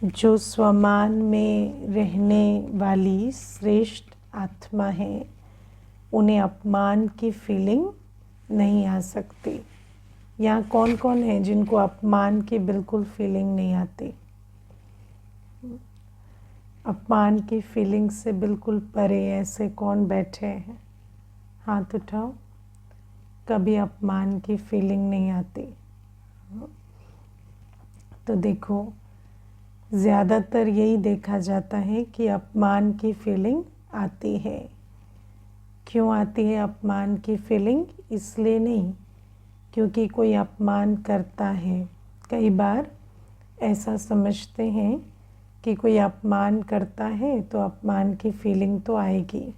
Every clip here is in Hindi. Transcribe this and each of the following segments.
जो स्वमान में रहने वाली श्रेष्ठ आत्मा है, उन्हें अपमान की फीलिंग नहीं आ सकती। यहाँ कौन कौन है जिनको अपमान की बिल्कुल फीलिंग नहीं आती? अपमान की फीलिंग से बिल्कुल परे ऐसे कौन बैठे हैं? हाथ उठाओ। कभी अपमान की फीलिंग नहीं आती। तो देखो, ज़्यादातर यही देखा जाता है कि अपमान की फीलिंग आती है। क्यों आती है अपमान की फीलिंग? इसलिए नहीं क्योंकि कोई अपमान करता है। कई बार ऐसा समझते हैं कि कोई अपमान करता है तो अपमान की फीलिंग तो आएगी,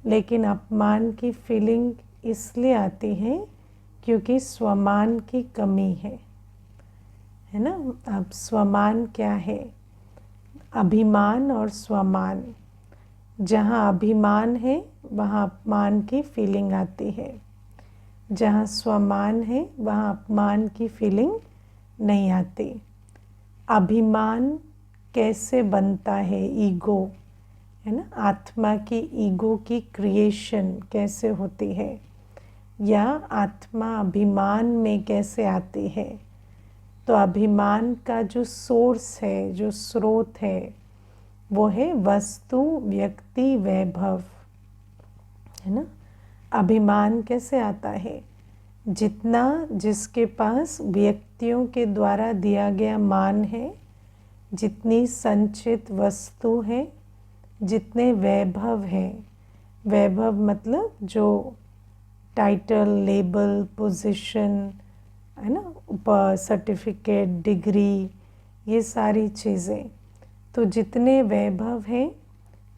लेकिन अपमान की फीलिंग इसलिए आती है क्योंकि स्वमान की कमी है ना। अब स्वमान क्या है? अभिमान और स्वमान। जहाँ अभिमान है वहाँ अपमान की फीलिंग आती है, जहाँ स्वमान है वहाँ अपमान की फीलिंग नहीं आती। अभिमान कैसे बनता है? ईगो, है ना। आत्मा की ईगो की क्रिएशन कैसे होती है, या आत्मा अभिमान में कैसे आती है? तो अभिमान का जो सोर्स है, जो स्रोत है, वो है वस्तु, व्यक्ति, वैभव, है ना। अभिमान कैसे आता है? जितना जिसके पास व्यक्तियों के द्वारा दिया गया मान है, जितनी संचित वस्तु है, जितने वैभव है। वैभव मतलब जो टाइटल, लेबल, पोजीशन, है ना, सर्टिफिकेट, डिग्री, ये सारी चीज़ें। तो जितने वैभव हैं,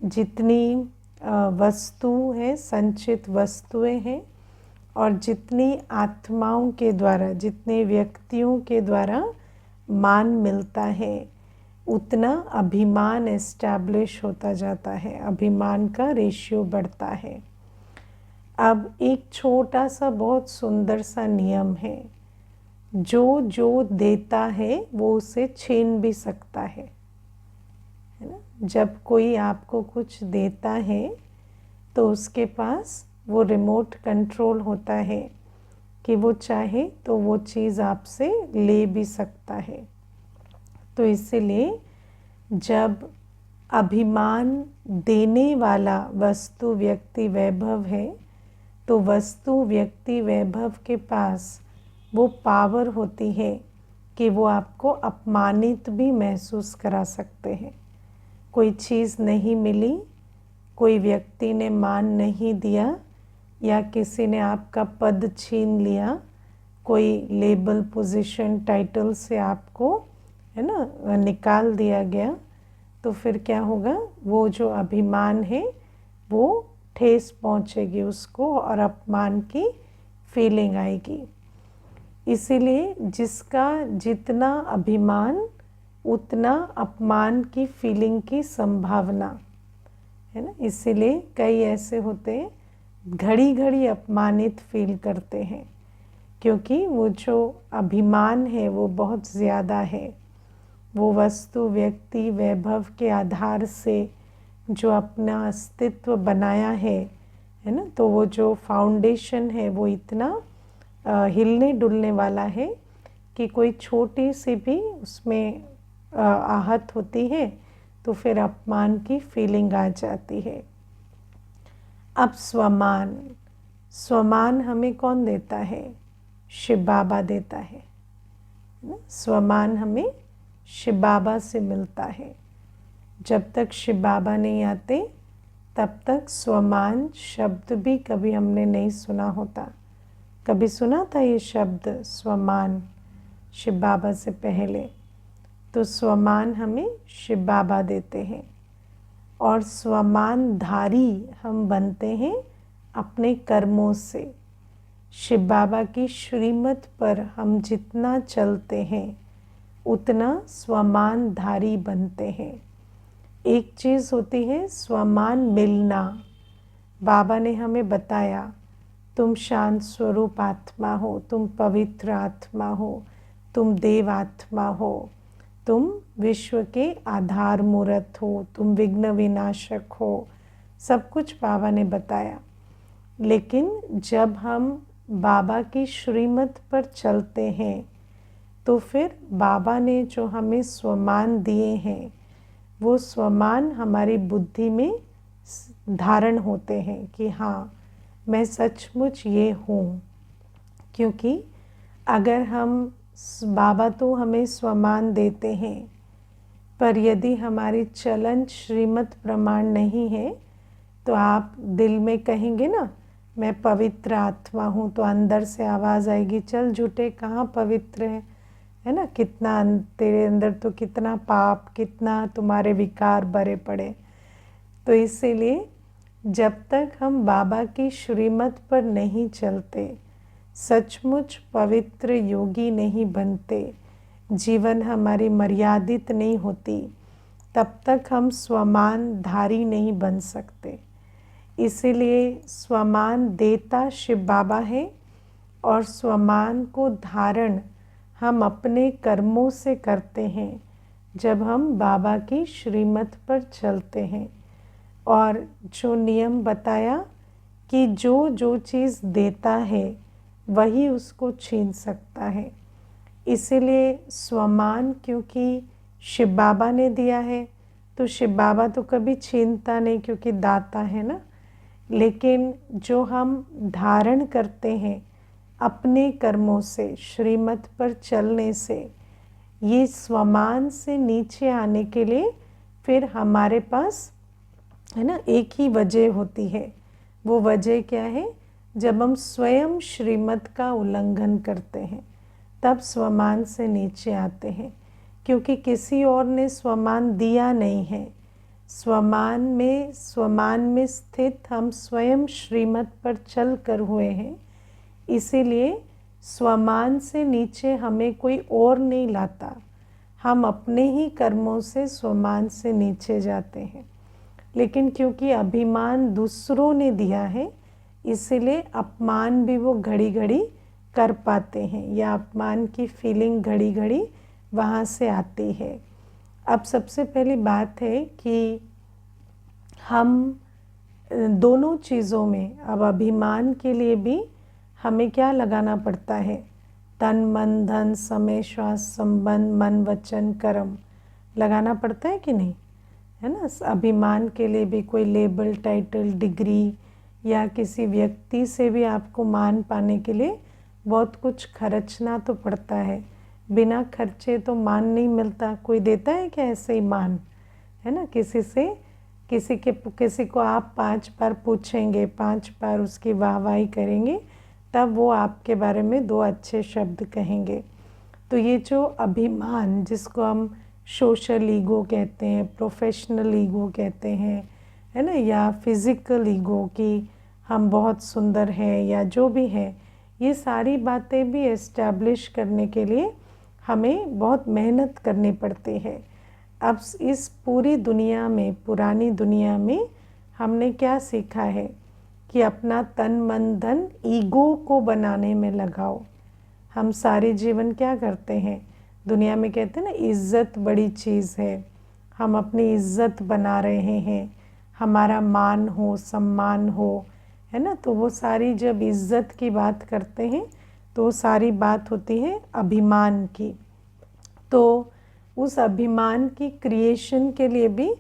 जितनी वस्तु है, संचित वस्तुएं हैं, और जितनी आत्माओं के द्वारा, जितने व्यक्तियों के द्वारा मान मिलता है, उतना अभिमान एस्टैब्लिश होता जाता है, अभिमान का रेशियो बढ़ता है। अब एक छोटा सा बहुत सुंदर सा नियम है, जो देता है वो उसे छीन भी सकता है ना। जब कोई आपको कुछ देता है तो उसके पास वो रिमोट कंट्रोल होता है कि वो चाहे तो वो चीज़ आपसे ले भी सकता है। तो इसीलिए जब अभिमान देने वाला वस्तु, व्यक्ति, वैभव है, तो वस्तु, व्यक्ति, वैभव के पास वो पावर होती है कि वो आपको अपमानित भी महसूस करा सकते हैं। कोई चीज़ नहीं मिली, कोई व्यक्ति ने मान नहीं दिया, या किसी ने आपका पद छीन लिया, कोई लेबल, पोजीशन, टाइटल से आपको, है ना, निकाल दिया गया, तो फिर क्या होगा? वो जो अभिमान है वो ठेस पहुंचेगी उसको, और अपमान की फीलिंग आएगी। इसीलिए जिसका जितना अभिमान, उतना अपमान की फीलिंग की संभावना, है ना। इसीलिए कई ऐसे होते हैं घड़ी घड़ी अपमानित फील करते हैं, क्योंकि वो जो अभिमान है वो बहुत ज़्यादा है। वो वस्तु, व्यक्ति, वैभव के आधार से जो अपना अस्तित्व बनाया है ना, तो वो जो फाउंडेशन है वो इतना हिलने डुलने वाला है कि कोई छोटी सी भी उसमें आहत होती है तो फिर अपमान की फीलिंग आ जाती है। अब स्वमान, स्वमान हमें कौन देता है? शिव बाबा देता है ना। स्वमान हमें शिव बाबा से मिलता है। जब तक शिव बाबा नहीं आते तब तक स्वमान शब्द भी कभी हमने नहीं सुना होता। कभी सुना था ये शब्द स्वमान शिव बाबा से पहले? तो स्वमान हमें शिव बाबा देते हैं, और स्वमान धारी हम बनते हैं अपने कर्मों से। शिव बाबा की श्रीमत पर हम जितना चलते हैं उतना स्वमान धारी बनते हैं। एक चीज़ होती है स्वमान मिलना। बाबा ने हमें बताया, तुम शांत स्वरूप आत्मा हो, तुम पवित्र आत्मा हो, तुम देव आत्मा हो, तुम विश्व के आधार मूर्त हो, तुम विघ्न विनाशक हो, सब कुछ बाबा ने बताया। लेकिन जब हम बाबा की श्रीमत पर चलते हैं तो फिर बाबा ने जो हमें स्वमान दिए हैं वो स्वमान हमारी बुद्धि में धारण होते हैं कि हाँ, मैं सचमुच ये हूँ। क्योंकि अगर हम बाबा तो हमें स्वमान देते हैं, पर यदि हमारी चलन श्रीमत प्रमाण नहीं है तो आप दिल में कहेंगे ना, मैं पवित्र आत्मा हूँ, तो अंदर से आवाज़ आएगी, चल झूठे, कहाँ पवित्र है ना, कितना तेरे अंदर तो कितना पाप, कितना तुम्हारे विकार भरे पड़े। तो इसीलिए जब तक हम बाबा की श्रीमत पर नहीं चलते, सचमुच पवित्र योगी नहीं बनते, जीवन हमारी मर्यादित नहीं होती, तब तक हम स्वमान धारी नहीं बन सकते। इसीलिए स्वमान देता शिव बाबा है और स्वमान को धारण हम अपने कर्मों से करते हैं जब हम बाबा की श्रीमत पर चलते हैं। और जो नियम बताया कि जो जो चीज़ देता है वही उसको छीन सकता है, इसीलिए स्वमान क्योंकि शिव बाबा ने दिया है तो शिव बाबा तो कभी छीनता नहीं क्योंकि दाता है ना। लेकिन जो हम धारण करते हैं अपने कर्मों से, श्रीमत पर चलने से, ये स्वमान से नीचे आने के लिए फिर हमारे पास है ना एक ही वजह होती है। वो वजह क्या है? जब हम स्वयं श्रीमत का उल्लंघन करते हैं तब स्वमान से नीचे आते हैं, क्योंकि किसी और ने स्वमान दिया नहीं है। स्वमान में स्थित हम स्वयं श्रीमत पर चल कर हुए हैं, इसीलिए स्वमान से नीचे हमें कोई और नहीं लाता, हम अपने ही कर्मों से स्वमान से नीचे जाते हैं। लेकिन क्योंकि अभिमान दूसरों ने दिया है, इसीलिए अपमान भी वो घड़ी घड़ी कर पाते हैं, या अपमान की फीलिंग घड़ी घड़ी वहाँ से आती है। अब सबसे पहली बात है कि हम दोनों चीज़ों में, अब अभिमान के लिए भी हमें क्या लगाना पड़ता है? तन मन धन समय श्वास संबंध मन वचन कर्म लगाना पड़ता है कि नहीं, है ना। अभिमान के लिए भी कोई लेबल, टाइटल, डिग्री या किसी व्यक्ति से भी आपको मान पाने के लिए बहुत कुछ खर्चना तो पड़ता है। बिना खर्चे तो मान नहीं मिलता। कोई देता है क्या ऐसे ही मान, है ना। किसी को आप 5 बार पूछेंगे, 5 बार उसकी वाहवाही करेंगे, तब वो आपके बारे में 2 अच्छे शब्द कहेंगे। तो ये जो अभिमान, जिसको हम सोशल ईगो कहते हैं, प्रोफेशनल ईगो कहते हैं, है ना, या फिज़िकल ईगो कि हम बहुत सुंदर हैं या जो भी है, ये सारी बातें भी एस्टैब्लिश करने के लिए हमें बहुत मेहनत करनी पड़ती है। अब इस पूरी दुनिया में, पुरानी दुनिया में हमने क्या सीखा है कि अपना तन मन धन ईगो को बनाने में लगाओ। हम सारे जीवन क्या करते हैं? दुनिया में कहते हैं ना, इज़्ज़त बड़ी चीज़ है। हम अपनी इज़्ज़त बना रहे हैं, हमारा मान हो, सम्मान हो, है ना। तो वो सारी जब इज़्ज़त की बात करते हैं तो सारी बात होती है अभिमान की। तो उस अभिमान की क्रिएशन के लिए भी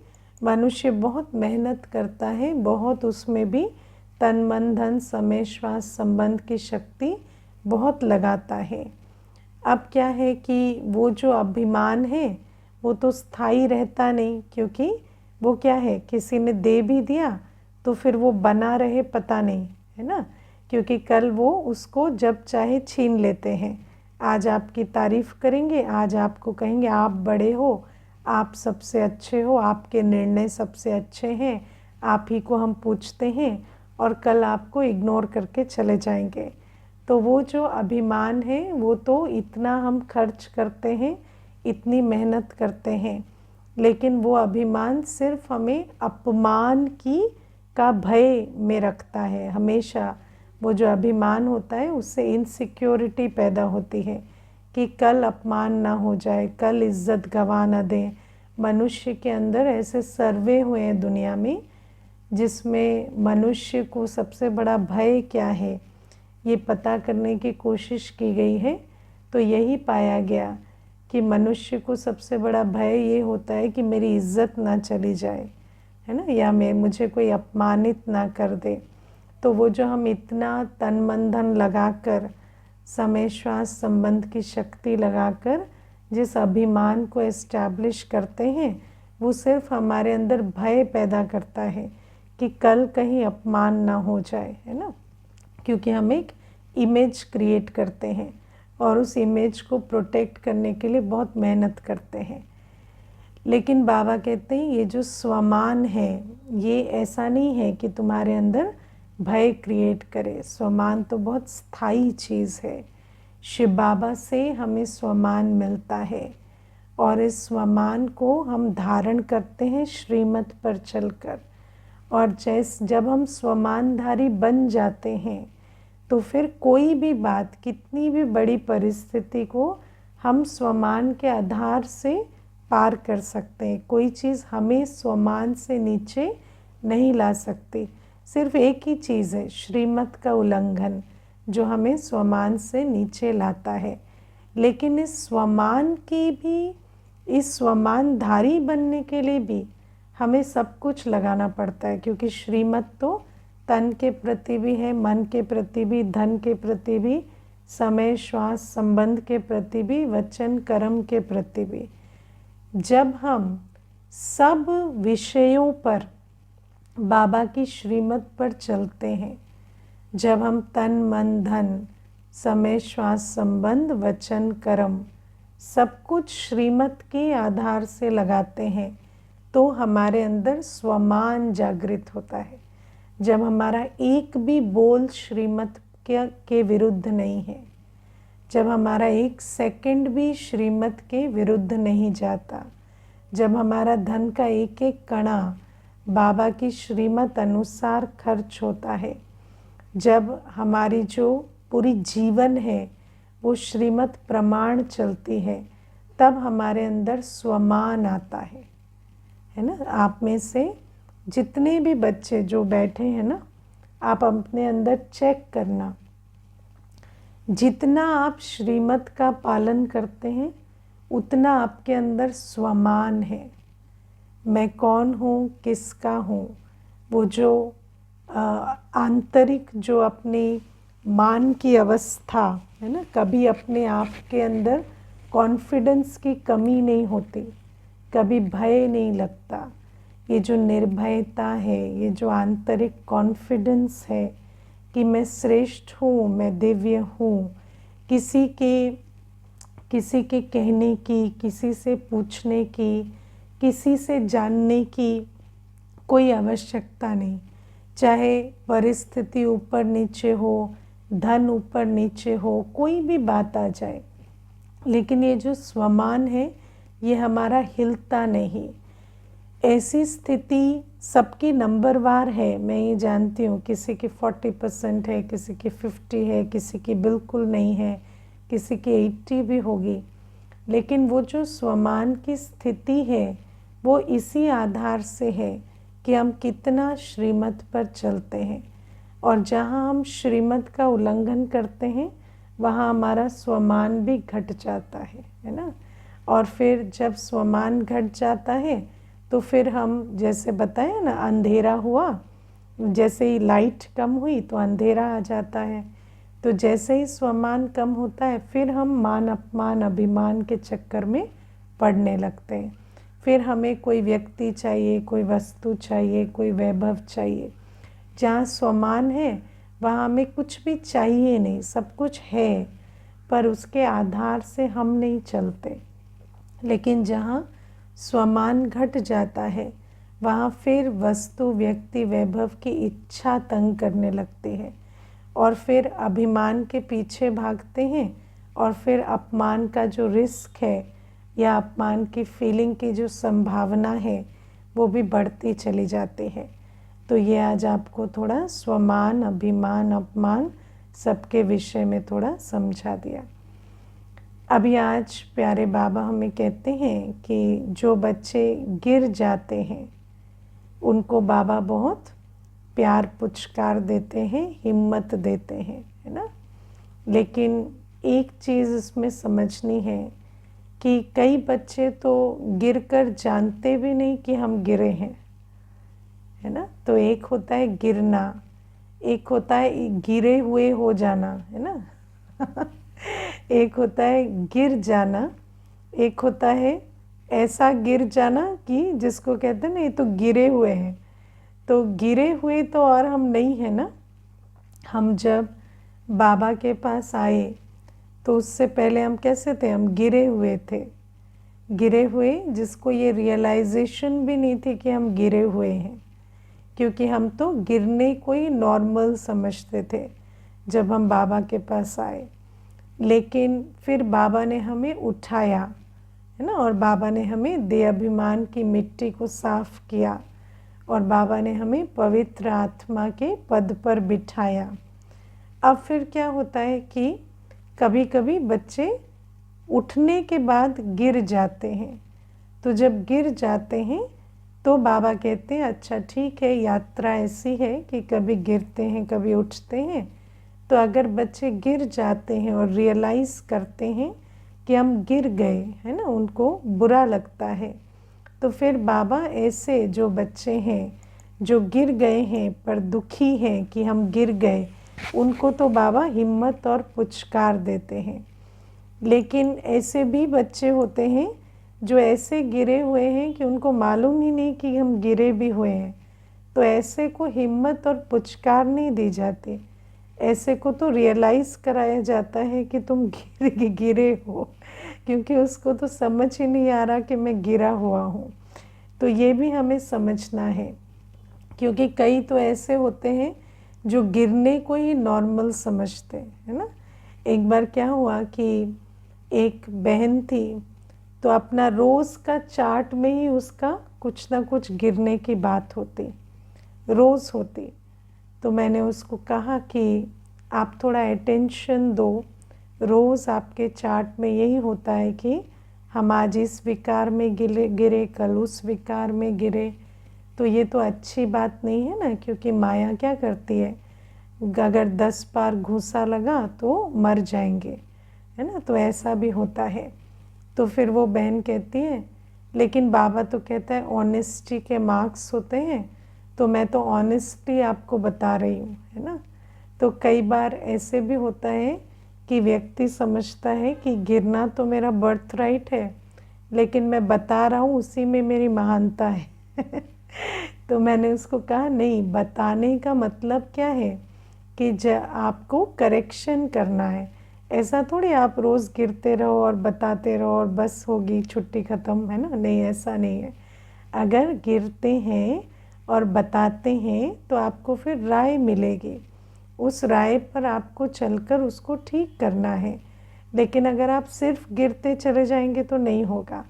मनुष्य बहुत मेहनत करता है, बहुत उसमें भी तन मन धन समय श्वास संबंध की शक्ति बहुत लगाता है। अब क्या है कि वो जो अभिमान है वो तो स्थायी रहता नहीं, क्योंकि वो क्या है, किसी ने दे भी दिया तो फिर वो बना रहे पता नहीं, है ना। क्योंकि कल वो उसको जब चाहे छीन लेते हैं। आज आपकी तारीफ़ करेंगे, आज आपको कहेंगे आप बड़े हो, आप सबसे अच्छे हो, आपके निर्णय सबसे अच्छे हैं, आप ही को हम पूछते हैं, और कल आपको इग्नोर करके चले जाएंगे। तो वो जो अभिमान है वो तो इतना हम खर्च करते हैं, इतनी मेहनत करते हैं, लेकिन वो अभिमान सिर्फ हमें अपमान का भय में रखता है। हमेशा वो जो अभिमान होता है उससे इनसिक्योरिटी पैदा होती है कि कल अपमान ना हो जाए, कल इज्जत गंवा ना दें। मनुष्य के अंदर ऐसे सर्वे हुए हैं दुनिया में जिसमें मनुष्य को सबसे बड़ा भय क्या है ये पता करने की कोशिश की गई है, तो यही पाया गया कि मनुष्य को सबसे बड़ा भय ये होता है कि मेरी इज्जत ना चली जाए, है ना, या मुझे कोई अपमानित ना कर दे। तो वो जो हम इतना तन मन धन लगाकर, समय श्वास संबंध की शक्ति लगाकर जिस अभिमान को एस्टैब्लिश करते हैं, वो सिर्फ हमारे अंदर भय पैदा करता है कि कल कहीं अपमान ना हो जाए, है ना, क्योंकि हम एक इमेज क्रिएट करते हैं और उस इमेज को प्रोटेक्ट करने के लिए बहुत मेहनत करते हैं। लेकिन बाबा कहते हैं ये जो स्वमान है ये ऐसा नहीं है कि तुम्हारे अंदर भय क्रिएट करे। स्वमान तो बहुत स्थायी चीज़ है। शिव बाबा से हमें स्वमान मिलता है और इस स्वमान को हम धारण करते हैं श्रीमत पर चलकर। और जब हम स्वमानधारी बन जाते हैं तो फिर कोई भी बात, कितनी भी बड़ी परिस्थिति को हम स्वमान के आधार से पार कर सकते हैं। कोई चीज़ हमें स्वमान से नीचे नहीं ला सकती। सिर्फ एक ही चीज़ है, श्रीमत का उल्लंघन, जो हमें स्वमान से नीचे लाता है। लेकिन इस स्वमान की भी, इस स्वमानधारी बनने के लिए भी हमें सब कुछ लगाना पड़ता है, क्योंकि श्रीमत तो तन के प्रति भी है, मन के प्रति भी, धन के प्रति भी, समय श्वास संबंध के प्रति भी, वचन कर्म के प्रति भी। जब हम सब विषयों पर बाबा की श्रीमत पर चलते हैं, जब हम तन मन धन समय श्वास संबंध वचन कर्म सब कुछ श्रीमत के आधार से लगाते हैं, तो हमारे अंदर स्वमान जागृत होता है। जब हमारा एक भी बोल श्रीमत के विरुद्ध नहीं है, जब हमारा एक सेकंड भी श्रीमत के विरुद्ध नहीं जाता, जब हमारा धन का एक एक कणा बाबा की श्रीमत अनुसार खर्च होता है, जब हमारी जो पूरी जीवन है वो श्रीमत प्रमाण चलती है, तब हमारे अंदर स्वमान आता है ना। आप में से जितने भी बच्चे जो बैठे हैं ना, आप अपने अंदर चेक करना, जितना आप श्रीमत का पालन करते हैं उतना आपके अंदर स्वमान है। मैं कौन हूँ, किसका हूँ, वो जो आंतरिक जो अपनी मान की अवस्था है ना, कभी अपने आप के अंदर कॉन्फिडेंस की कमी नहीं होती, कभी भय नहीं लगता। ये जो निर्भयता है, ये जो आंतरिक कॉन्फिडेंस है कि मैं श्रेष्ठ हूँ, मैं दिव्य हूँ, किसी के कहने की, किसी से पूछने की, किसी से जानने की कोई आवश्यकता नहीं। चाहे परिस्थिति ऊपर नीचे हो, धन ऊपर नीचे हो, कोई भी बात आ जाए, लेकिन ये जो स्वमान है ये हमारा हिलता नहीं। ऐसी स्थिति सबकी नंबरवार है, मैं ये जानती हूँ। किसी की 40% है, किसी की 50 है, किसी की बिल्कुल नहीं है, किसी की 80 भी होगी। लेकिन वो जो स्वमान की स्थिति है वो इसी आधार से है कि हम कितना श्रीमत पर चलते हैं। और जहाँ हम श्रीमत का उल्लंघन करते हैं वहाँ हमारा स्वमान भी घट जाता है ना। और फिर जब स्वमान घट जाता है तो फिर हम, जैसे बताए ना, अंधेरा हुआ, जैसे ही लाइट कम हुई तो अंधेरा आ जाता है। तो जैसे ही स्वमान कम होता है फिर हम मान अपमान अभिमान के चक्कर में पड़ने लगते हैं। फिर हमें कोई व्यक्ति चाहिए, कोई वस्तु चाहिए, कोई वैभव चाहिए। जहाँ स्वमान है वहाँ हमें कुछ भी चाहिए नहीं, सब कुछ है, पर उसके आधार से हम नहीं चलते। लेकिन जहाँ स्वमान घट जाता है वहाँ फिर वस्तु व्यक्ति वैभव की इच्छा तंग करने लगती है और फिर अभिमान के पीछे भागते हैं और फिर अपमान का जो रिस्क है या अपमान की फीलिंग की जो संभावना है वो भी बढ़ती चली जाती है। तो ये आज आपको थोड़ा स्वमान, अभिमान, अपमान सबके विषय में थोड़ा समझा दिया। अभी आज प्यारे बाबा हमें कहते हैं कि जो बच्चे गिर जाते हैं उनको बाबा बहुत प्यार पुचकार देते हैं, हिम्मत देते हैं, है ना। लेकिन एक चीज़ इसमें समझनी है कि कई बच्चे तो गिरकर जानते भी नहीं कि हम गिरे हैं, है ना। तो एक होता है गिरना, एक होता है गिरे हुए हो जाना, है ना। एक होता है गिर जाना, एक होता है ऐसा गिर जाना कि जिसको कहते हैं ना ये तो गिरे हुए हैं। तो गिरे हुए तो और हम नहीं है ना। हम जब बाबा के पास आए तो उससे पहले हम कैसे थे, हम गिरे हुए थे। गिरे हुए जिसको ये रियलाइजेशन भी नहीं थी कि हम गिरे हुए हैं, क्योंकि हम तो गिरने को ही नॉर्मल समझते थे जब हम बाबा के पास आए। लेकिन फिर बाबा ने हमें उठाया, है ना, और बाबा ने हमें देह अभिमान की मिट्टी को साफ किया और बाबा ने हमें पवित्र आत्मा के पद पर बिठाया। अब फिर क्या होता है कि कभी कभी बच्चे उठने के बाद गिर जाते हैं। तो जब गिर जाते हैं तो बाबा कहते हैं अच्छा ठीक है, यात्रा ऐसी है कि कभी गिरते हैं कभी उठते हैं। तो अगर बच्चे गिर जाते हैं और रियलाइज़ करते हैं कि हम गिर गए, है ना, उनको बुरा लगता है, तो फिर बाबा ऐसे जो बच्चे हैं जो गिर गए हैं पर दुखी हैं कि हम गिर गए, उनको तो बाबा हिम्मत और पुचकार देते हैं। लेकिन ऐसे भी बच्चे होते हैं जो ऐसे गिरे हुए हैं कि उनको मालूम ही नहीं कि हम गिरे भी हुए हैं, तो ऐसे को हिम्मत और पुचकार नहीं दी जाती। ऐसे को तो रियलाइज़ कराया जाता है कि तुम गिरे हो, क्योंकि उसको तो समझ ही नहीं आ रहा कि मैं गिरा हुआ हूँ। तो ये भी हमें समझना है, क्योंकि कई तो ऐसे होते हैं जो गिरने को ही नॉर्मल समझते हैं, है ना। एक बार क्या हुआ कि एक बहन थी, तो अपना रोज़ का चार्ट में ही उसका कुछ ना कुछ गिरने की बात होती, रोज़ होती। तो मैंने उसको कहा कि आप थोड़ा अटेंशन दो, रोज़ आपके चार्ट में यही होता है कि हम आज इस विकार में गिरे कल उस विकार में गिरे। तो ये तो अच्छी बात नहीं है ना, क्योंकि माया क्या करती है, अगर 10 बार घूसा लगा तो मर जाएंगे, है ना। तो ऐसा भी होता है। तो फिर वो बहन कहती है लेकिन बाबा तो कहता है ऑनेस्टी के मार्क्स होते हैं, तो मैं तो ऑनेस्टली आपको बता रही हूँ, है ना। तो कई बार ऐसे भी होता है कि व्यक्ति समझता है कि गिरना तो मेरा बर्थ राइट है, लेकिन मैं बता रहा हूँ उसी में मेरी महानता है। तो मैंने उसको कहा नहीं, बताने का मतलब क्या है कि आपको करेक्शन करना है। ऐसा थोड़ी आप रोज़ गिरते रहो और बताते रहो और बस होगी छुट्टी ख़त्म, है ना। नहीं, ऐसा नहीं है। अगर गिरते हैं और बताते हैं तो आपको फिर राय मिलेगी, उस राय पर आपको चलकर उसको ठीक करना है। लेकिन अगर आप सिर्फ गिरते चले जाएंगे तो नहीं होगा।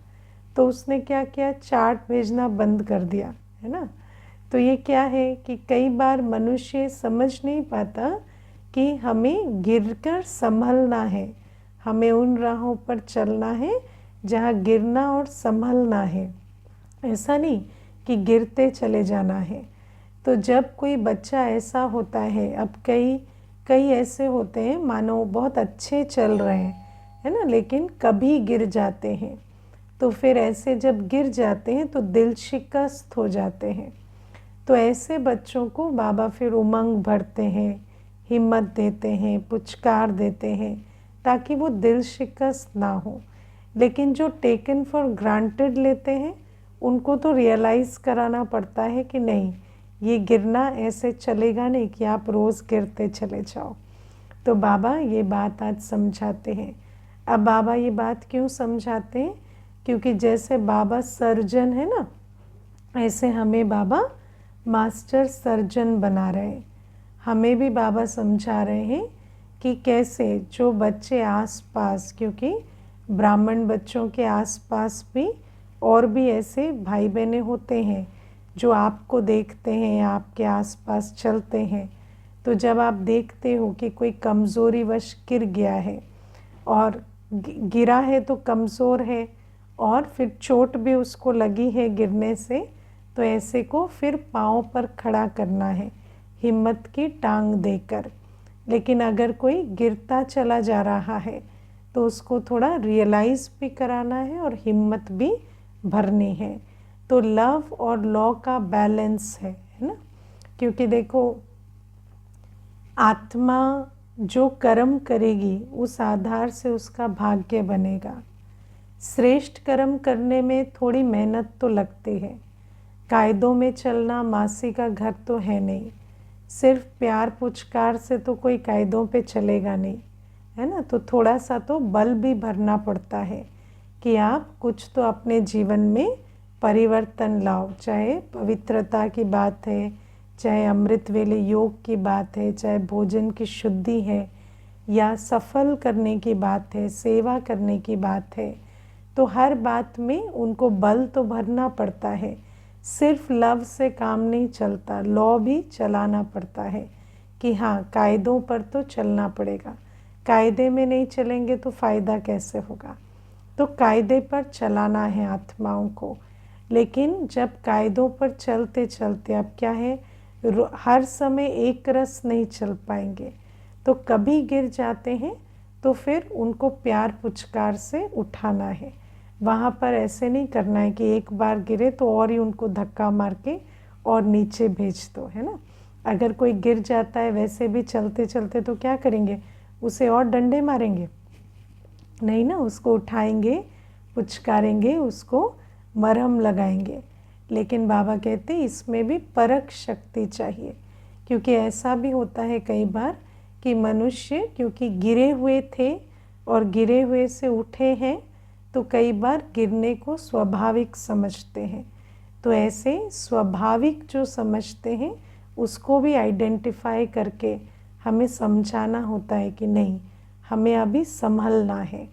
तो उसने क्या किया, चार्ट भेजना बंद कर दिया, है ना। तो ये क्या है कि कई बार मनुष्य समझ नहीं पाता कि हमें गिरकर संभलना है, हमें उन राहों पर चलना है जहाँ गिरना और संभलना है, ऐसा नहीं कि गिरते चले जाना है। तो जब कोई बच्चा ऐसा होता है, अब कई कई ऐसे होते हैं मानो बहुत अच्छे चल रहे हैं, है ना, लेकिन कभी गिर जाते हैं। तो फिर ऐसे जब गिर जाते हैं तो दिल शिकस्त हो जाते हैं। तो ऐसे बच्चों को बाबा फिर उमंग भरते हैं, हिम्मत देते हैं, पुचकार देते हैं, ताकि वो दिल शिकस्त ना हो। लेकिन जो टेकन फॉर ग्रांटेड लेते हैं उनको तो रियलाइज़ कराना पड़ता है कि नहीं, ये गिरना ऐसे चलेगा नहीं कि आप रोज़ गिरते चले जाओ। तो बाबा ये बात आज समझाते हैं। अब बाबा ये बात क्यों समझाते हैं, क्योंकि जैसे बाबा सर्जन है ना, ऐसे हमें बाबा मास्टर सर्जन बना रहे हैं। हमें भी बाबा समझा रहे हैं कि कैसे जो बच्चे आसपास, क्योंकि ब्राह्मण बच्चों के आसपास भी और भी ऐसे भाई बहनें होते हैं जो आपको देखते हैं, आपके आसपास चलते हैं। तो जब आप देखते हो कि कोई कमज़ोरी वश गिर गया है और गिरा है तो कमज़ोर है और फिर चोट भी उसको लगी है गिरने से, तो ऐसे को फिर पाँव पर खड़ा करना है हिम्मत की टांग देकर। लेकिन अगर कोई गिरता चला जा रहा है तो उसको थोड़ा रियलाइज़ भी कराना है और हिम्मत भी भरनी है। तो लव और लॉ का बैलेंस है ना। क्योंकि देखो, आत्मा जो कर्म करेगी उस आधार से उसका भाग्य बनेगा। श्रेष्ठ कर्म करने में थोड़ी मेहनत तो लगती है। कायदों में चलना मासी का घर तो है नहीं। सिर्फ प्यार पुचकार से तो कोई कायदों पे चलेगा नहीं, है ना। तो थोड़ा सा तो बल भी भरना पड़ता है कि आप कुछ तो अपने जीवन में परिवर्तन लाओ। चाहे पवित्रता की बात है, चाहे अमृत वेले योग की बात है, चाहे भोजन की शुद्धि है, या सफल करने की बात है, सेवा करने की बात है। तो हर बात में उनको बल तो भरना पड़ता है। सिर्फ लव से काम नहीं चलता, लॉ भी चलाना पड़ता है कि हाँ, कायदों पर तो चलना पड़ेगा। कायदे में नहीं चलेंगे तो फ़ायदा कैसे होगा। तो कायदे पर चलाना है आत्माओं को। लेकिन जब कायदों पर चलते चलते अब क्या है, हर समय एक रस नहीं चल पाएंगे, तो कभी गिर जाते हैं तो फिर उनको प्यार पुचकार से उठाना है। वहाँ पर ऐसे नहीं करना है कि एक बार गिरे तो और ही उनको धक्का मार के और नीचे भेज दो, है ना। अगर कोई गिर जाता है वैसे भी चलते चलते तो क्या करेंगे, उसे और डंडे मारेंगे नहीं ना, उसको उठाएंगे, पुचकारेंगे, उसको मरहम लगाएंगे। लेकिन बाबा कहते हैं इसमें भी परख शक्ति चाहिए। क्योंकि ऐसा भी होता है कई बार कि मनुष्य क्योंकि गिरे हुए थे और गिरे हुए से उठे हैं, तो कई बार गिरने को स्वाभाविक समझते हैं। तो ऐसे स्वाभाविक जो समझते हैं उसको भी आइडेंटिफाई करके हमें समझाना होता है कि नहीं, हमें अभी संभलना है।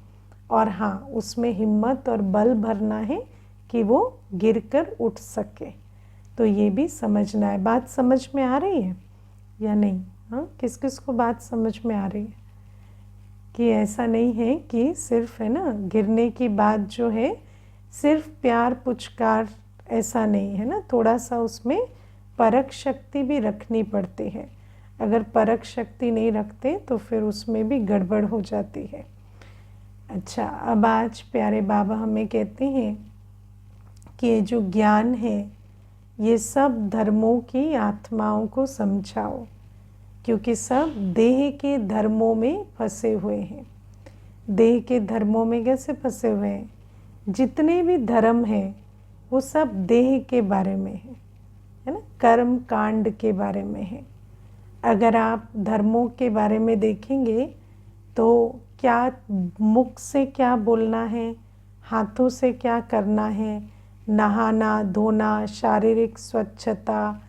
और हाँ, उसमें हिम्मत और बल भरना है कि वो गिरकर उठ सके। तो ये भी समझना है। बात समझ में आ रही है या नहीं? हाँ, किस किस को बात समझ में आ रही है? कि ऐसा नहीं है कि सिर्फ, है ना, गिरने की बात जो है सिर्फ प्यार पुचकार, ऐसा नहीं है ना। थोड़ा सा उसमें परख शक्ति भी रखनी पड़ती है। अगर परख शक्ति नहीं रखते तो फिर उसमें भी गड़बड़ हो जाती है। अच्छा, अब आज प्यारे बाबा हमें कहते हैं कि ये जो ज्ञान है ये सब धर्मों की आत्माओं को समझाओ, क्योंकि सब देह के धर्मों में फंसे हुए हैं। देह के धर्मों में कैसे फंसे हुए हैं? जितने भी धर्म हैं वो सब देह के बारे में है ना, कर्म कांड के बारे में है। अगर आप धर्मों के बारे में देखेंगे तो क्या मुख से क्या बोलना है, हाथों से क्या करना है, नहाना धोना, शारीरिक स्वच्छता,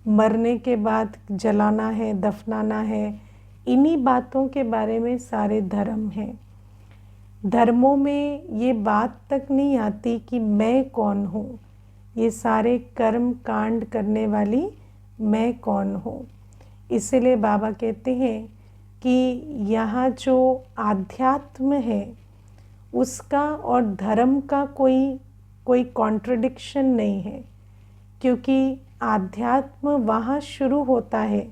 मरने के बाद जलाना है, दफनाना है, इन्हीं बातों के बारे में सारे धर्म हैं। धर्मों में ये बात तक नहीं आती कि मैं कौन हूँ। ये सारे कर्म कांड करने वाली मैं कौन हूँ। इसीलिए बाबा कहते हैं कि यहाँ जो आध्यात्म है उसका और धर्म का कोई कॉन्ट्रडिक्शन नहीं है। क्योंकि आध्यात्म वहाँ शुरू होता है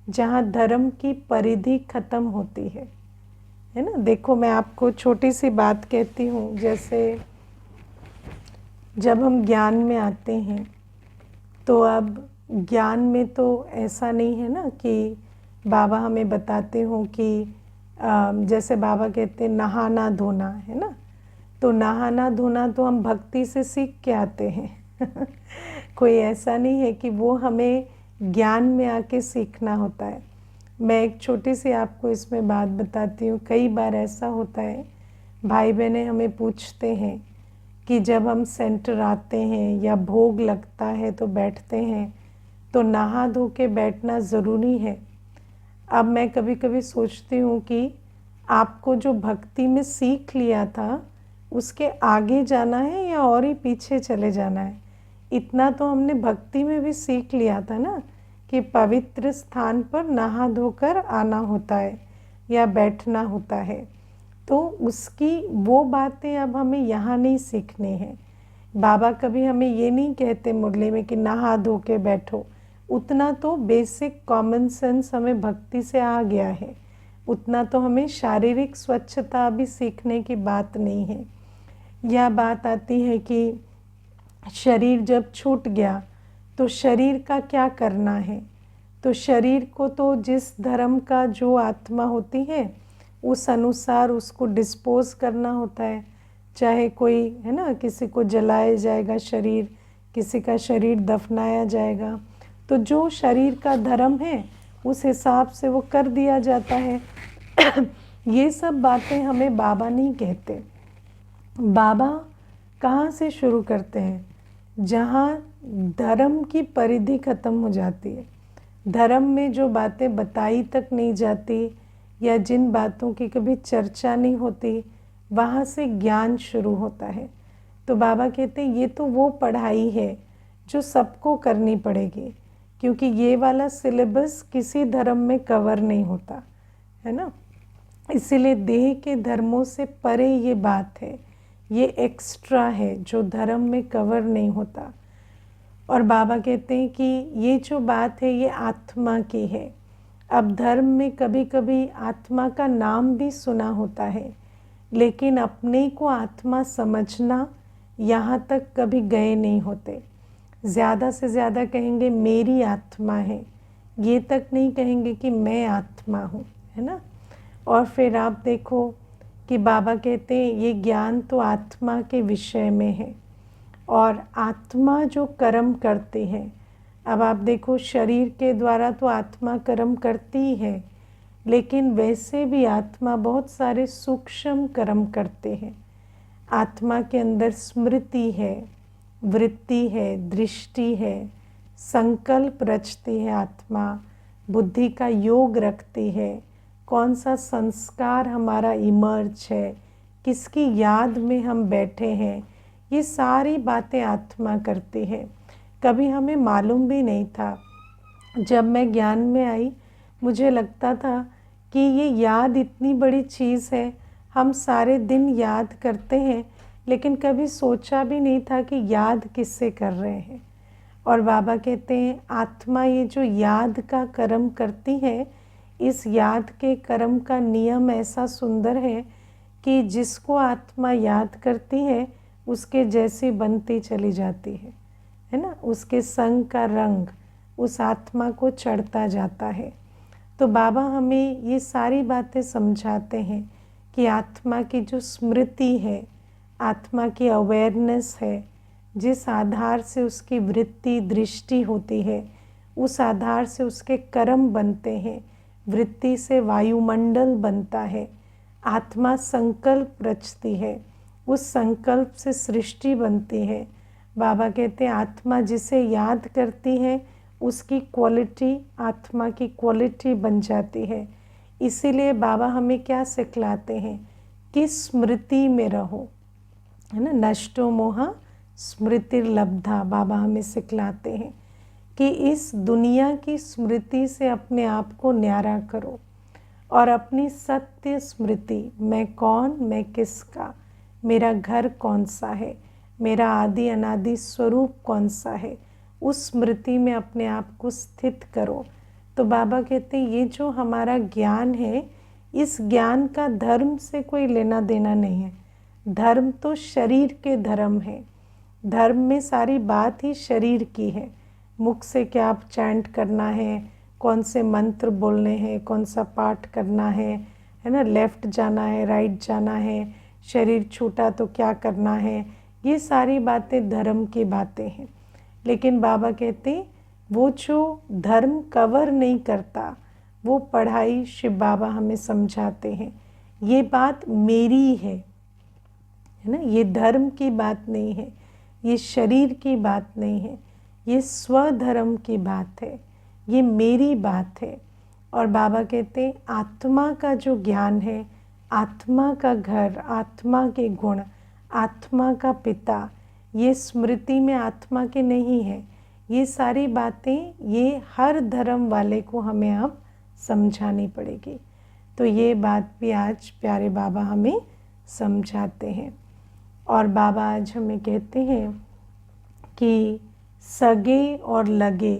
जहाँ धर्म की परिधि खत्म होती है ना। देखो, मैं आपको छोटी सी बात कहती हूँ। जैसे जब हम ज्ञान में आते हैं तो अब ज्ञान में तो ऐसा नहीं है ना कि बाबा हमें बताते हो कि जैसे बाबा कहते हैं नहाना धोना, है ना। तो नहाना धोना तो हम भक्ति से सीख के आते हैं कोई ऐसा नहीं है कि वो हमें ज्ञान में आके सीखना होता है। मैं एक छोटी सी आपको इसमें बात बताती हूँ। कई बार ऐसा होता है, भाई बहनें हमें पूछते हैं कि जब हम सेंटर आते हैं या भोग लगता है तो बैठते हैं, तो नहा धो के बैठना ज़रूरी है। अब मैं कभी कभी सोचती हूँ कि आपको जो भक्ति में सीख लिया था उसके आगे जाना है या और ही पीछे चले जाना है। इतना तो हमने भक्ति में भी सीख लिया था ना कि पवित्र स्थान पर नहा धोकर आना होता है या बैठना होता है। तो उसकी वो बातें अब हमें यहाँ नहीं सीखनी है। बाबा कभी हमें ये नहीं कहते मुरली में कि नहा धो के बैठो, उतना तो बेसिक कॉमन सेंस हमें भक्ति से आ गया है, उतना तो हमें शारीरिक स्वच्छता भी सीखने की बात नहीं है। यह बात आती है कि शरीर जब छूट गया तो शरीर का क्या करना है, तो शरीर को तो जिस धर्म का जो आत्मा होती है उस अनुसार उसको डिस्पोज करना होता है। चाहे कोई है ना, किसी को जलाया जाएगा शरीर, किसी का शरीर दफनाया जाएगा, तो जो शरीर का धर्म है उस हिसाब से वो कर दिया जाता है। ये सब बातें हमें बाबा नहीं कहते। बाबा कहाँ से शुरू करते हैं? जहाँ धर्म की परिधि खत्म हो जाती है, धर्म में जो बातें बताई तक नहीं जाती या जिन बातों की कभी चर्चा नहीं होती, वहाँ से ज्ञान शुरू होता है। तो बाबा कहते हैं ये तो वो पढ़ाई है जो सबको करनी पड़ेगी, क्योंकि ये वाला सिलेबस किसी धर्म में कवर नहीं होता है ना। इसीलिए देह के धर्मों से परे ये बात है, ये एक्स्ट्रा है जो धर्म में कवर नहीं होता। और बाबा कहते हैं कि ये जो बात है ये आत्मा की है। अब धर्म में कभी कभी आत्मा का नाम भी सुना होता है, लेकिन अपने को आत्मा समझना यहाँ तक कभी गए नहीं होते। ज़्यादा से ज़्यादा कहेंगे मेरी आत्मा है, ये तक नहीं कहेंगे कि मैं आत्मा हूँ, है ना। और फिर आप देखो कि बाबा कहते हैं ये ज्ञान तो आत्मा के विषय में है, और आत्मा जो कर्म करती है, अब आप देखो शरीर के द्वारा तो आत्मा कर्म करती ही है, लेकिन वैसे भी आत्मा बहुत सारे सूक्ष्म कर्म करते हैं। आत्मा के अंदर स्मृति है, वृत्ति है, दृष्टि है, संकल्प रचती है आत्मा, बुद्धि का योग रखती है, कौन सा संस्कार हमारा इमर्ज है, किसकी याद में हम बैठे हैं, ये सारी बातें आत्मा करती है। कभी हमें मालूम भी नहीं था। जब मैं ज्ञान में आई मुझे लगता था कि ये याद इतनी बड़ी चीज़ है, हम सारे दिन याद करते हैं, लेकिन कभी सोचा भी नहीं था कि याद किससे कर रहे हैं। और बाबा कहते हैं आत्मा ये जो याद का कर्म करती है, इस याद के कर्म का नियम ऐसा सुंदर है कि जिसको आत्मा याद करती है उसके जैसी बनती चली जाती है ना। उसके संग का रंग उस आत्मा को चढ़ता जाता है। तो बाबा हमें ये सारी बातें समझाते हैं कि आत्मा की जो स्मृति है, आत्मा की अवेयरनेस है, जिस आधार से उसकी वृत्ति दृष्टि होती है, उस आधार से उसके कर्म बनते हैं, वृत्ति से वायुमंडल बनता है, आत्मा संकल्प रचती है, उस संकल्प से सृष्टि बनती है। बाबा कहते हैं आत्मा जिसे याद करती है उसकी क्वालिटी आत्मा की क्वालिटी बन जाती है। इसीलिए बाबा हमें क्या सिखलाते हैं कि स्मृति में रहो, है ना। नष्टो मोह स्मृतिर्लब्धा, बाबा हमें सिखलाते हैं कि इस दुनिया की स्मृति से अपने आप को न्यारा करो और अपनी सत्य स्मृति, मैं कौन, मैं किसका, मेरा घर कौन सा है, मेरा आदि अनादि स्वरूप कौन सा है, उस स्मृति में अपने आप को स्थित करो। तो बाबा कहते हैं ये जो हमारा ज्ञान है, इस ज्ञान का धर्म से कोई लेना देना नहीं है। धर्म तो शरीर के धर्म है, धर्म में सारी बात ही शरीर की है। मुख से क्या चैंट करना है, कौन से मंत्र बोलने हैं, कौन सा पाठ करना है ना, लेफ़्ट जाना है, राइट जाना है, शरीर छूटा तो क्या करना है, ये सारी बातें धर्म की बातें हैं। लेकिन बाबा कहते हैं वो जो धर्म कवर नहीं करता, वो पढ़ाई शिव बाबा हमें समझाते हैं ये बात मेरी है ना। ये धर्म की बात नहीं है, ये शरीर की बात नहीं है, ये स्वधर्म की बात है, ये मेरी बात है। और बाबा कहते हैं आत्मा का जो ज्ञान है, आत्मा का घर, आत्मा के गुण, आत्मा का पिता, ये स्मृति में आत्मा के नहीं है। ये सारी बातें ये हर धर्म वाले को हमें अब समझानी पड़ेगी। तो तो ये बात भी आज प्यारे बाबा हमें समझाते हैं। और बाबा आज हमें कहते हैं कि सगे और लगे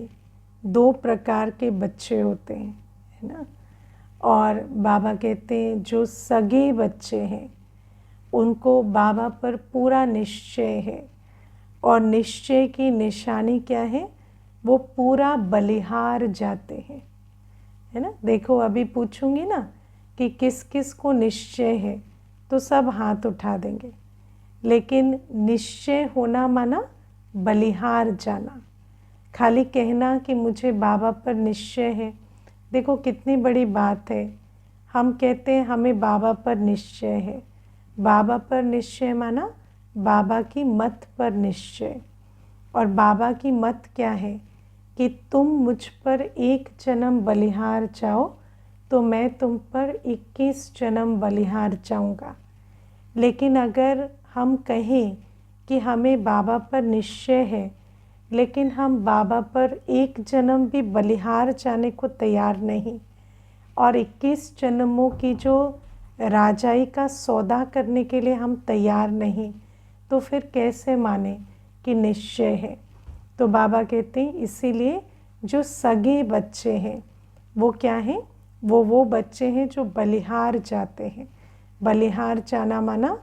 2 प्रकार के बच्चे होते हैं, है ना। और बाबा कहते हैं जो सगे बच्चे हैं उनको बाबा पर पूरा निश्चय है, और निश्चय की निशानी क्या है, वो पूरा बलिहार जाते हैं, है ना। देखो अभी पूछूंगी ना कि किस किस को निश्चय है तो सब हाथ उठा देंगे, लेकिन निश्चय होना माना बलिहार जाना। खाली कहना कि मुझे बाबा पर निश्चय है, देखो कितनी बड़ी बात है। हम कहते हैं हमें बाबा पर निश्चय है, बाबा पर निश्चय माना बाबा की मत पर निश्चय। और बाबा की मत क्या है कि तुम मुझ पर 1 जन्म बलिहार चाहो तो मैं तुम पर 21 जन्म बलिहार चाहूँगा। लेकिन अगर हम कहें कि हमें बाबा पर निश्चय है, लेकिन हम बाबा पर 1 जन्म भी बलिहार जाने को तैयार नहीं, और 21 जन्मों की जो राजाई का सौदा करने के लिए हम तैयार नहीं, तो फिर कैसे माने कि निश्चय है। तो बाबा कहते हैं इसीलिए जो सगे बच्चे हैं वो क्या हैं, वो बच्चे हैं जो बलिहार जाते हैं। बलिहार जाना माना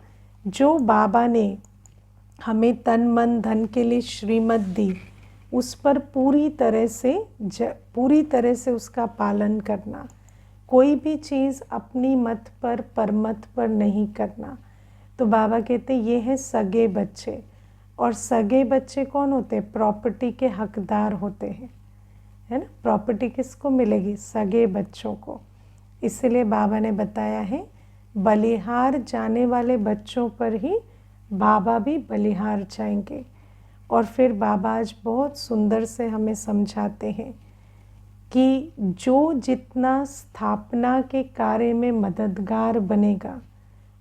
जो बाबा ने हमें तन मन धन के लिए श्रीमत दी, उस पर पूरी तरह से उसका पालन करना। कोई भी चीज़ अपनी मत पर परमत पर नहीं करना। तो बाबा कहते ये है सगे बच्चे। और सगे बच्चे कौन होते हैं, प्रॉपर्टी के हकदार होते हैं, है ना। प्रॉपर्टी किसको मिलेगी, सगे बच्चों को। इसलिए बाबा ने बताया है बलिहार जाने वाले बच्चों पर ही बाबा भी बलिहार जाएंगे। और फिर बाबा आज बहुत सुंदर से हमें समझाते हैं कि जो जितना स्थापना के कार्य में मददगार बनेगा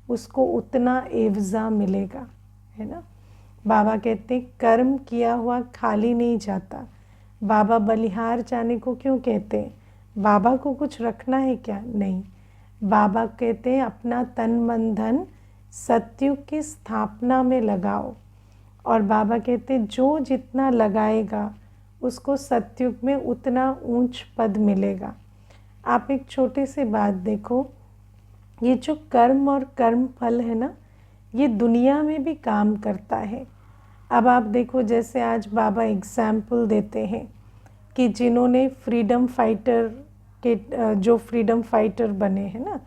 उसको उतना एवज़ा मिलेगा, है ना। बाबा कहते हैं कर्म किया हुआ खाली नहीं जाता। बाबा बलिहार जाने को क्यों कहते हैं, बाबा को कुछ रखना है क्या, नहीं। बाबा कहते हैं अपना तन मन धन सतयुग की स्थापना में लगाओ। और बाबा कहते हैं जो जितना लगाएगा उसको सतयुग में उतना ऊंच पद मिलेगा। आप एक छोटी सी बात देखो, ये जो कर्म और कर्म फल है ना, ये दुनिया में भी काम करता है। अब आप देखो जैसे आज बाबा एग्जाम्पल देते हैं कि जिन्होंने फ्रीडम फाइटर के जो फ्रीडम फाइटर बने हैं ना,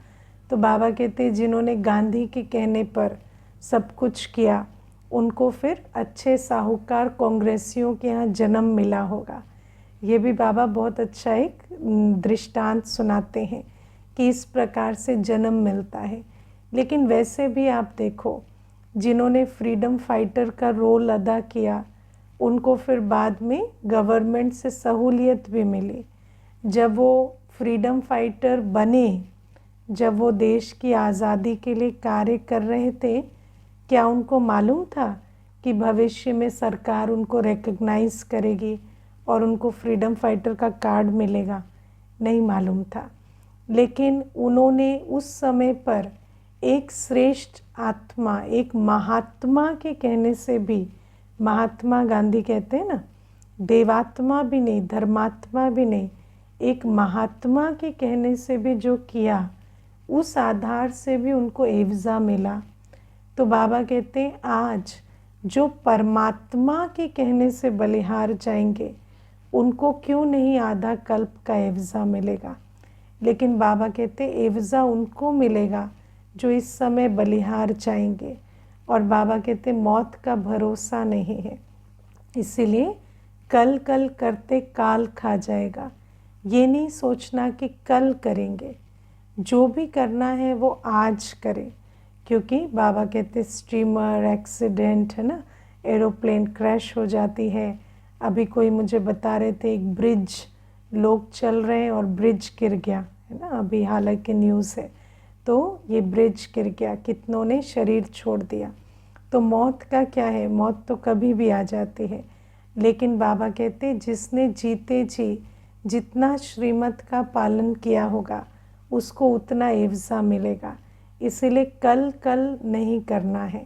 तो बाबा कहते हैं जिन्होंने गांधी के कहने पर सब कुछ किया उनको फिर अच्छे साहूकार कांग्रेसियों के यहाँ जन्म मिला होगा। ये भी बाबा बहुत अच्छा एक दृष्टांत सुनाते हैं कि इस प्रकार से जन्म मिलता है। लेकिन वैसे भी आप देखो जिन्होंने फ्रीडम फाइटर का रोल अदा किया उनको फिर बाद में गवर्नमेंट से सहूलियत भी मिली। जब वो फ्रीडम फाइटर बने, जब वो देश की आज़ादी के लिए कार्य कर रहे थे, क्या उनको मालूम था कि भविष्य में सरकार उनको रिकग्नाइज़ करेगी और उनको फ्रीडम फाइटर का कार्ड मिलेगा, नहीं मालूम था। लेकिन उन्होंने उस समय पर एक श्रेष्ठ आत्मा, एक महात्मा के कहने से भी, महात्मा गांधी कहते हैं ना, देवात्मा भी नहीं धर्मात्मा भी नहीं, एक महात्मा के कहने से भी जो किया उस आधार से भी उनको एवज़ा मिला। तो बाबा कहते हैं आज जो परमात्मा के कहने से बलिहार जाएंगे उनको क्यों नहीं आधा कल्प का एवज़ा मिलेगा। लेकिन बाबा कहते एवज़ा उनको मिलेगा जो इस समय बलिहार जाएंगे। और बाबा कहते मौत का भरोसा नहीं है, इसीलिए कल कल करते काल खा जाएगा। ये नहीं सोचना कि कल करेंगे, जो भी करना है वो आज करें। क्योंकि बाबा कहते स्टीमर एक्सीडेंट है ना, एरोप्लेन क्रैश हो जाती है। अभी कोई मुझे बता रहे थे एक ब्रिज, लोग चल रहे हैं और ब्रिज गिर गया, है ना, अभी हालांकि न्यूज़ है। तो ये ब्रिज गिर गया, कितनों ने शरीर छोड़ दिया। तो मौत का क्या है, मौत तो कभी भी आ जाती है। लेकिन बाबा कहते जिसने जीते जी जितना श्रीमत का पालन किया होगा उसको उतना एवज़ा मिलेगा। इसीलिए कल कल नहीं करना है,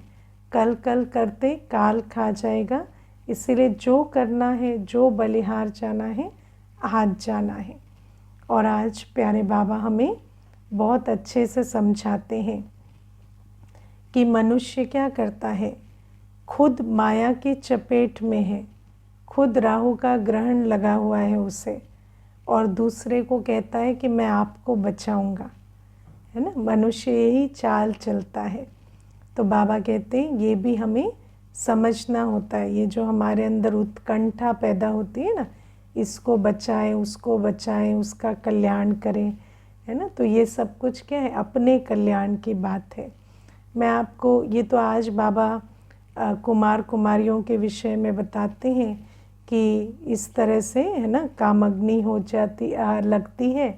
कल कल करते काल खा जाएगा। इसीलिए जो करना है, जो बलिहार जाना है, आज जाना है। और आज प्यारे बाबा हमें बहुत अच्छे से समझाते हैं कि मनुष्य क्या करता है, खुद माया की चपेट में है, खुद राहु का ग्रहण लगा हुआ है उसे, और दूसरे को कहता है कि मैं आपको बचाऊंगा, है ना। मनुष्य यही चाल चलता है। तो बाबा कहते हैं ये भी हमें समझना होता है। ये जो हमारे अंदर उत्कंठा पैदा होती है ना, इसको बचाएं, उसको बचाएं, उसका कल्याण करें, है ना। तो ये सब कुछ क्या है, अपने कल्याण की बात है। मैं आपको ये तो आज बाबा कुमार कुमारियों के विषय में बताते हैं कि इस तरह से, है ना, कामअग्नि हो जाती लगती है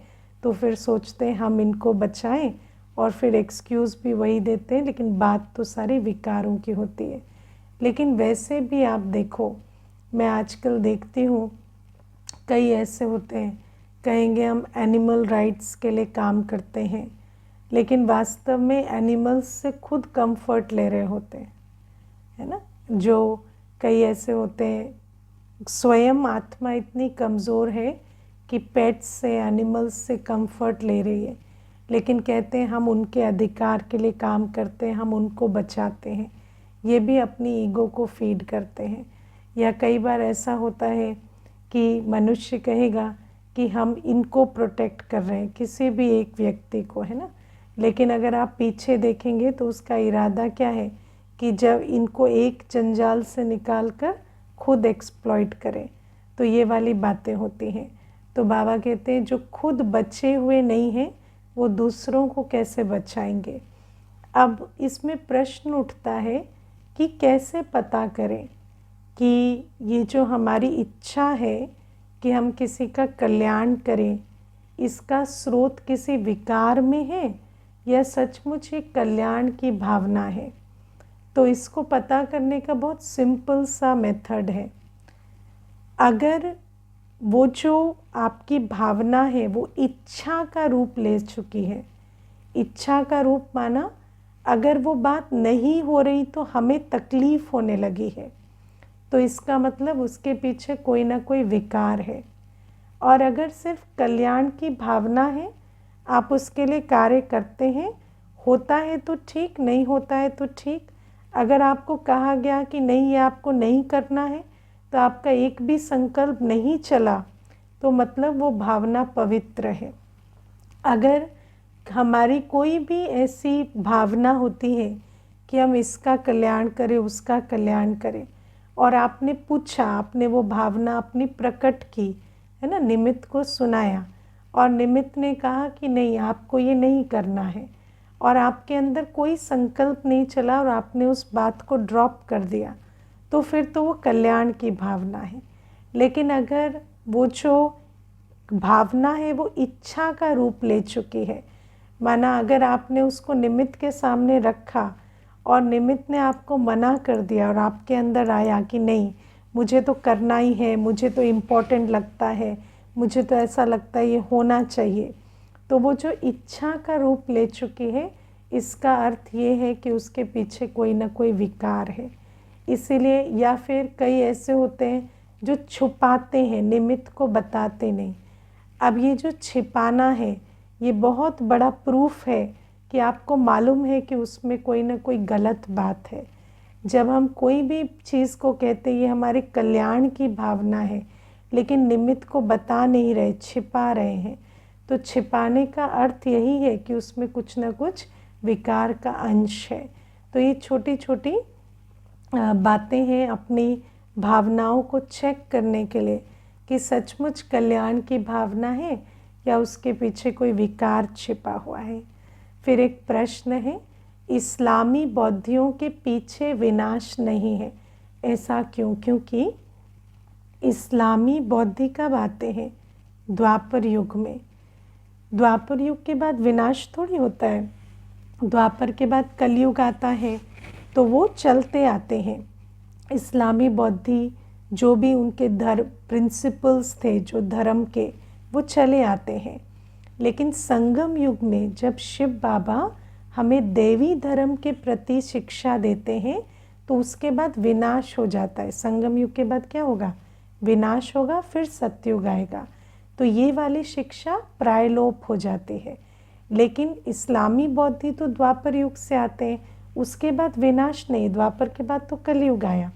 तो फिर सोचते हैं हम इनको बचाएं, और फिर एक्सक्यूज़ भी वही देते हैं, लेकिन बात तो सारी विकारों की होती है। लेकिन वैसे भी आप देखो, मैं आजकल देखती हूँ कई ऐसे होते हैं, कहेंगे हम एनिमल राइट्स के लिए काम करते हैं, लेकिन वास्तव में एनिमल्स से खुद कंफर्ट ले रहे होते हैं, है ना। जो कई ऐसे होते हैं, स्वयं आत्मा इतनी कमज़ोर है कि पेट्स से, एनिमल्स से कंफर्ट ले रही है, लेकिन कहते हैं हम उनके अधिकार के लिए काम करते हैं, हम उनको बचाते हैं। ये भी अपनी ईगो को फीड करते हैं। या कई बार ऐसा होता है कि मनुष्य कहेगा कि हम इनको प्रोटेक्ट कर रहे हैं, किसी भी एक व्यक्ति को, है ना। लेकिन अगर आप पीछे देखेंगे तो उसका इरादा क्या है कि जब इनको एक जंजाल से निकाल कर खुद एक्सप्लॉइट करें। तो ये वाली बातें होती हैं। तो बाबा कहते हैं जो खुद बचे हुए नहीं हैं वो दूसरों को कैसे बचाएंगे। अब इसमें प्रश्न उठता है कि कैसे पता करें कि ये जो हमारी इच्छा है कि हम किसी का कल्याण करें, इसका स्रोत किसी विकार में है या सचमुच ये कल्याण की भावना है। तो इसको पता करने का बहुत सिंपल सा मेथड है। अगर वो जो आपकी भावना है वो इच्छा का रूप ले चुकी है, इच्छा का रूप माना अगर वो बात नहीं हो रही तो हमें तकलीफ़ होने लगी है, तो इसका मतलब उसके पीछे कोई ना कोई विकार है। और अगर सिर्फ कल्याण की भावना है, आप उसके लिए कार्य करते हैं, होता है तो ठीक, नहीं होता है तो ठीक। अगर आपको कहा गया कि नहीं ये आपको नहीं करना है, तो आपका एक भी संकल्प नहीं चला, तो मतलब वो भावना पवित्र है। अगर हमारी कोई भी ऐसी भावना होती है कि हम इसका कल्याण करें, उसका कल्याण करें, और आपने पूछा, आपने वो भावना अपनी प्रकट की, है ना, निमित्त को सुनाया, और निमित्त ने कहा कि नहीं आपको ये नहीं करना है, और आपके अंदर कोई संकल्प नहीं चला और आपने उस बात को ड्रॉप कर दिया, तो फिर तो वो कल्याण की भावना है। लेकिन अगर वो जो भावना है वो इच्छा का रूप ले चुकी है, माना अगर आपने उसको निमित्त के सामने रखा और निमित्त ने आपको मना कर दिया और आपके अंदर आया कि नहीं मुझे तो करना ही है, मुझे तो इम्पोर्टेंट लगता है, मुझे तो ऐसा लगता है ये होना चाहिए, तो वो जो इच्छा का रूप ले चुकी है, इसका अर्थ ये है कि उसके पीछे कोई ना कोई विकार है। इसीलिए, या फिर कई ऐसे होते हैं जो छुपाते हैं, निमित्त को बताते नहीं। अब ये जो छिपाना है ये बहुत बड़ा प्रूफ है कि आपको मालूम है कि उसमें कोई ना कोई गलत बात है। जब हम कोई भी चीज़ को कहते हैं ये हमारे कल्याण की भावना है, लेकिन निमित्त को बता नहीं रहे, छिपा रहे हैं, तो छिपाने का अर्थ यही है कि उसमें कुछ ना कुछ विकार का अंश है। तो ये छोटी छोटी बातें हैं अपनी भावनाओं को चेक करने के लिए कि सचमुच कल्याण की भावना है या उसके पीछे कोई विकार छिपा हुआ है। फिर एक प्रश्न है, इस्लामी बौद्धियों के पीछे विनाश नहीं है, ऐसा क्यों? क्योंकि इस्लामी बौद्धि कब आते हैं? द्वापर युग में। द्वापर युग के बाद विनाश थोड़ी होता है। द्वापर के बाद कलयुग आता है तो वो चलते आते हैं। इस्लामी बौद्धि जो भी उनके धर्म प्रिंसिपल्स थे जो धर्म के, वो चले आते हैं। लेकिन संगम युग में जब शिव बाबा हमें देवी धर्म के प्रति शिक्षा देते हैं तो उसके बाद विनाश हो जाता है। संगम युग के बाद क्या होगा? विनाश होगा, फिर सतयुग आएगा। तो ये वाली शिक्षा प्रायलोप हो जाती है। लेकिन इस्लामी बौद्धि तो द्वापर युग से आते हैं, उसके बाद विनाश नहीं, द्वापर के बाद तो कलयुग आया,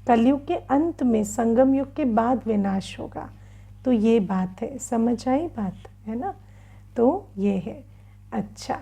कलयुग के अंत में संगम युग के बाद विनाश होगा। तो ये बात है, समझ आई बात, है ना? तो ये है। अच्छा,